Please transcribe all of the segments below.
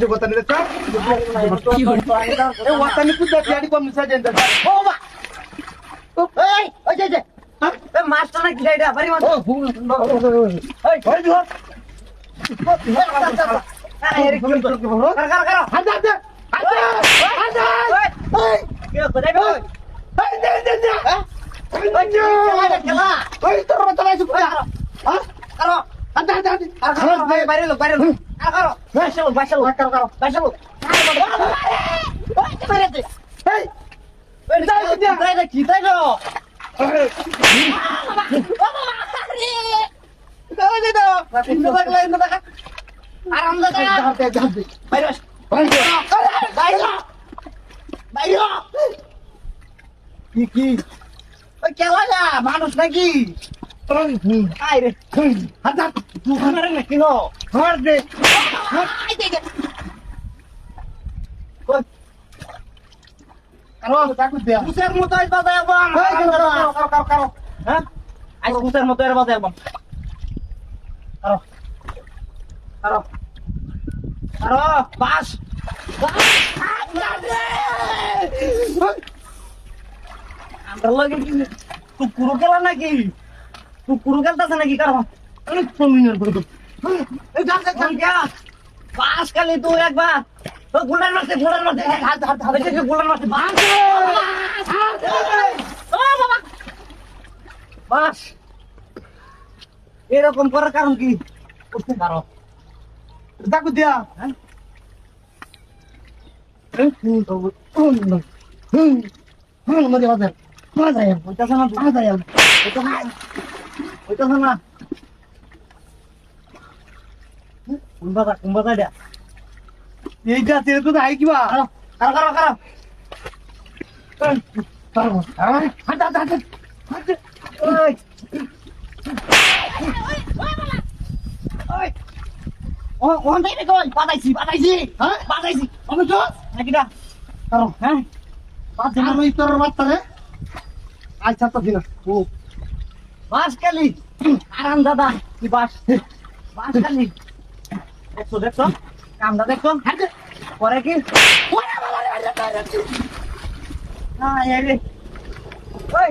যে কথা নিতে চাও এই ওয়াতানি কুদা পিয়াড়ি কম মিশা দেন ও বাবা এই ওই যে এ মাছটা না কি এটা বাড়ি মাছ ও ভুল এই ওই দিও আরে কি করো কর হাজা হাজা হাজা এই কে করে গো এই দে দে দে খেলা ওই তোর মত নাই সুখ হ্যাঁ করো হাজা হাজা করো বাইরে লোক করো করো বাইরে ওই কি বাইরে দে এই ওই বাইরে কি তাই গো দে দে ইন্দু বাগলা ইন্দু বাগলা আরাম দাদা বাইরে বাইরে কি ওই খেলা না মানুষ নাকি আরে হাজা তুই আমারে নাকি নো ধর দে আই দে কই কারো তাকু দে কুসের মতো আই বাবা একবার কারো হ্যাঁ আই কুসের মতো এর বাবা একবার কারো বাস আমরা লাগে কি কুকুর খেলা নাকি কুকুর খেলতেছে নাকি কারো অনেক প্রমিনের বড় এই যা বাস খালি তুই একবার তো গুলার মারতে হাত গুলার মারতে বাস ও বাবা বাস এরকম করার কারণ কি করতে পারো তাকু দিয়া হ্যাঁ মজা মজা মজা ওইটাছে না মজা ওইটাছে না কুম্বাদা দেয়া এইটা তেরে তো আই কিবা কারো পারবো হাঁটা হাঁটা হাঁটা ওই ওই ও ওন দেবে কই পাতাইছি হ্যাঁ পাতাইছি আমি তো নাকিটা কারো হ্যাঁ পাঁচ দিন আমি তোর বাচ্চা রে আচ্ছা তো দিন ও বাস খালি আরাম দাদা কি বাস খালি দেখছো কামটা দেখছো পরে কি না এলে ওই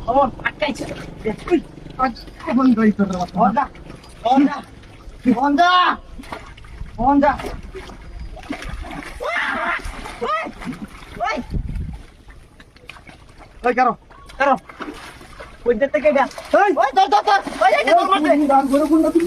ওই আটকাইছে বন্ধ হই তোর বাচ্চা Honda! ওই কারো Oy, dito ka. এই Oy, dito. Oy, dito.